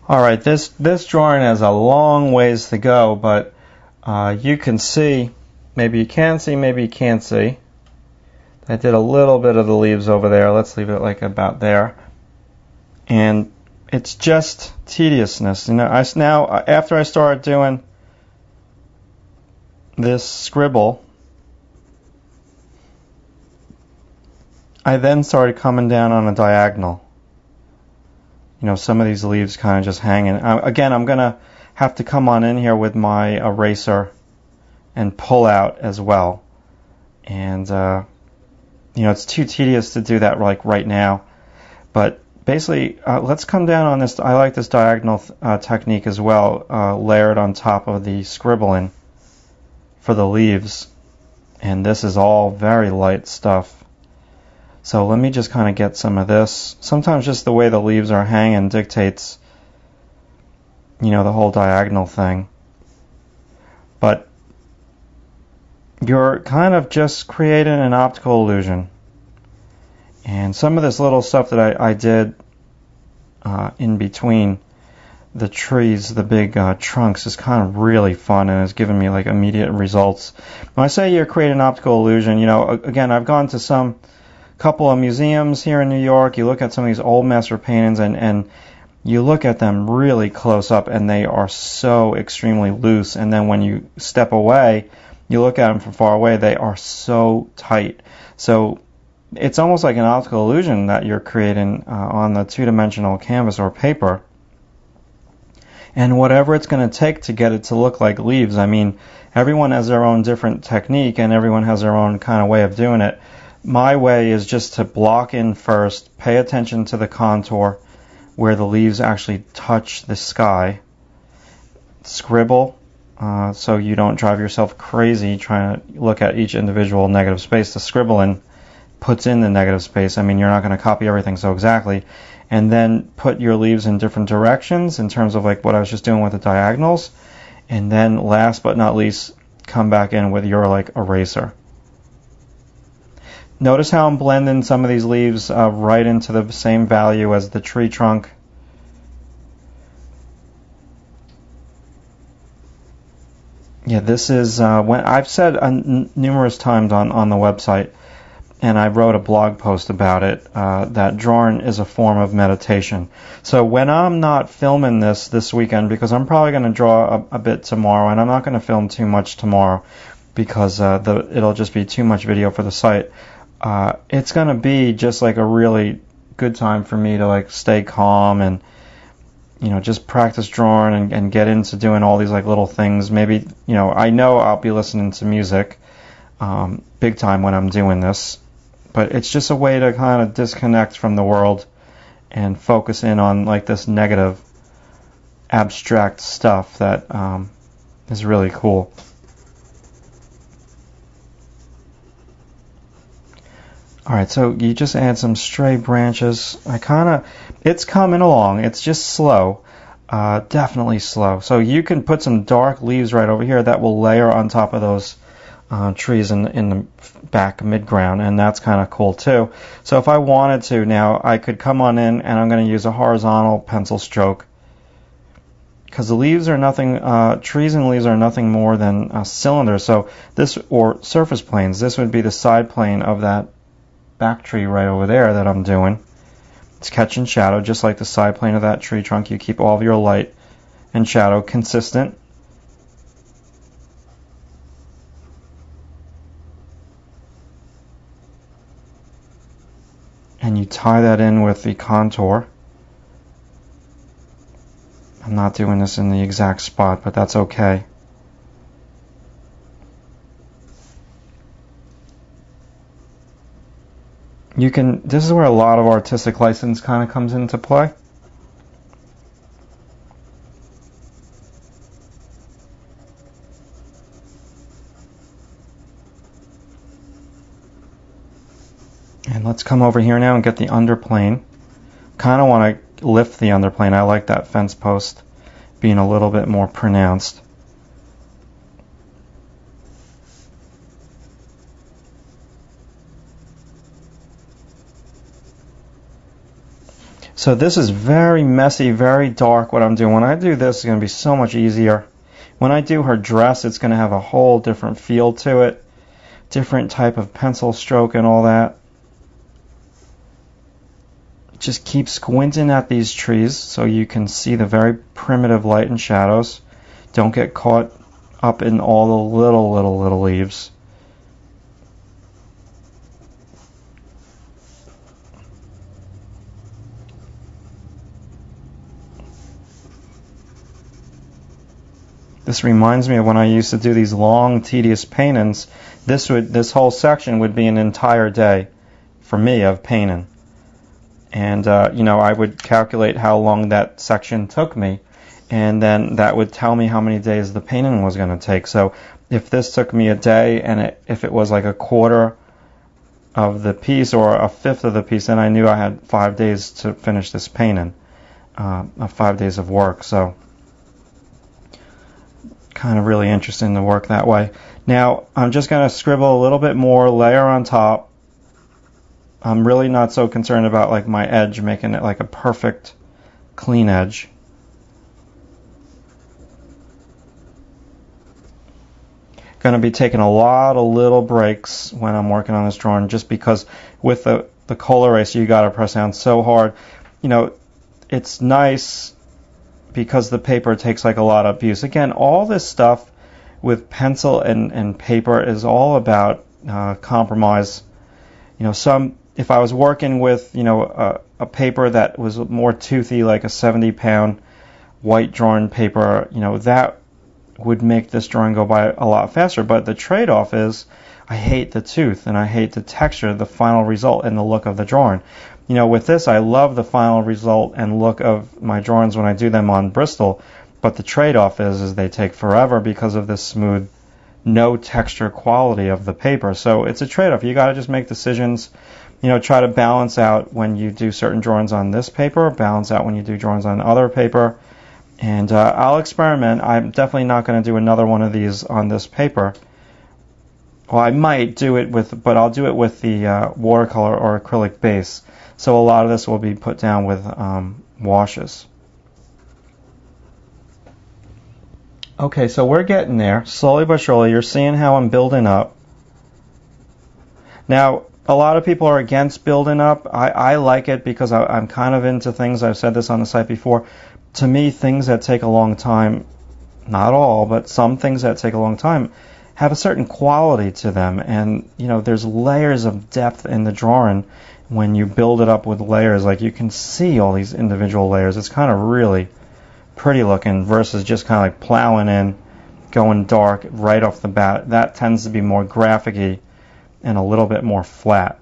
All right, this drawing has a long ways to go, but you can see, maybe you can see, maybe you can't see. I did a little bit of the leaves over there. Let's leave it like about there. And it's just tediousness. You know, now after I started doing this scribble, I then started coming down on a diagonal. You know, some of these leaves kind of just hanging. Again, I'm going to have to come on in here with my eraser and pull out as well. And, you know, it's too tedious to do that like right now. But basically, let's come down on this. I like this diagonal technique as well, layered on top of the scribbling for the leaves. And this is all very light stuff. So let me just kind of get some of this. Sometimes just the way the leaves are hanging dictates, you know, the whole diagonal thing. But you're kind of just creating an optical illusion. And some of this little stuff that I did in between the trees, the big trunks, is kind of really fun and has given me like immediate results. When I say you're creating an optical illusion, you know, again, I've gone to some couple of museums here in New York. You look at some of these old master paintings and you look at them really close up and they are so extremely loose, and then when you step away, you look at them from far away, they are so tight. So it's almost like an optical illusion that you're creating on the two-dimensional canvas or paper. And whatever it's going to take to get it to look like leaves, I mean, everyone has their own different technique and everyone has their own kind of way of doing it. My way is just to block in first, pay attention to the contour where the leaves actually touch the sky, scribble so you don't drive yourself crazy trying to look at each individual negative space. The scribbling puts in the negative space. I mean, you're not going to copy everything so exactly. And then put your leaves in different directions in terms of like what I was just doing with the diagonals. And then last but not least, come back in with your like eraser. Notice how I'm blending some of these leaves right into the same value as the tree trunk. Yeah, this is when I've said numerous times on the website, and I wrote a blog post about it, that drawing is a form of meditation. So when I'm not filming this weekend, because I'm probably going to draw a bit tomorrow, and I'm not going to film too much tomorrow because it'll just be too much video for the site. It's going to be just like a really good time for me to like stay calm and, you know, just practice drawing and get into doing all these like little things. Maybe, you know I'll be listening to music big time when I'm doing this, but it's just a way to kind of disconnect from the world and focus in on like this negative abstract stuff that is really cool. Alright, so you just add some stray branches. It's coming along. It's just slow. Definitely slow. So you can put some dark leaves right over here that will layer on top of those trees in the back mid-ground, and that's kind of cool too. So if I wanted to now, I could come on in and I'm going to use a horizontal pencil stroke. Because the leaves are nothing, trees and leaves are nothing more than cylinders. So this, or surface planes, this would be the side plane of that back tree right over there that I'm doing. It's catching shadow just like the side plane of that tree trunk. You keep all of your light and shadow consistent. And you tie that in with the contour. I'm not doing this in the exact spot, but that's okay. This is where a lot of artistic license kind of comes into play. And let's come over here now and get the underplane. Kind of want to lift the underplane. I like that fence post being a little bit more pronounced. So this is very messy, very dark what I'm doing. When I do this, it's going to be so much easier. When I do her dress, it's going to have a whole different feel to it. Different type of pencil stroke and all that. Just keep squinting at these trees so you can see the very primitive light and shadows. Don't get caught up in all the little leaves. This reminds me of when I used to do these long, tedious paintings. This whole section would be an entire day for me of painting. And, I would calculate how long that section took me, and then that would tell me how many days the painting was going to take. So if this took me a day, and if it was like a quarter of the piece or a fifth of the piece, then I knew I had 5 days to finish this painting, 5 days of work. So kind of really interesting to work that way. Now I'm just going to scribble a little bit more, layer on top. I'm really not so concerned about like my edge, making it like a perfect clean edge. Going to be taking a lot of little breaks when I'm working on this drawing, just because with the coal eraser you got to press down so hard. It's nice because the paper takes like a lot of abuse. Again, all this stuff with pencil and paper is all about compromise. If I was working with a paper that was more toothy, like a 70-pound white drawing paper, that would make this drawing go by a lot faster. But the trade-off is I hate the tooth and I hate the texture, the final result, and the look of the drawing. With this, I love the final result and look of my drawings when I do them on Bristol, but the trade-off is they take forever because of this smooth, no texture quality of the paper. So it's a trade-off. You got to just make decisions. Try to balance out when you do certain drawings on this paper, balance out when you do drawings on other paper. And I'll experiment. I'm definitely not going to do another one of these on this paper. Well, I might do it but I'll do it with the watercolor or acrylic base. So a lot of this will be put down with washes. Okay, so we're getting there. Slowly but surely, you're seeing how I'm building up. Now, a lot of people are against building up. I like it because I'm kind of into things. I've said this on the site before. To me, things that take a long time, not all, but some things that take a long time, have a certain quality to them. And, there's layers of depth in the drawing when you build it up with layers. Like you can see all these individual layers. It's kind of really pretty looking versus just kind of like plowing in, going dark right off the bat. That tends to be more graphic-y and a little bit more flat.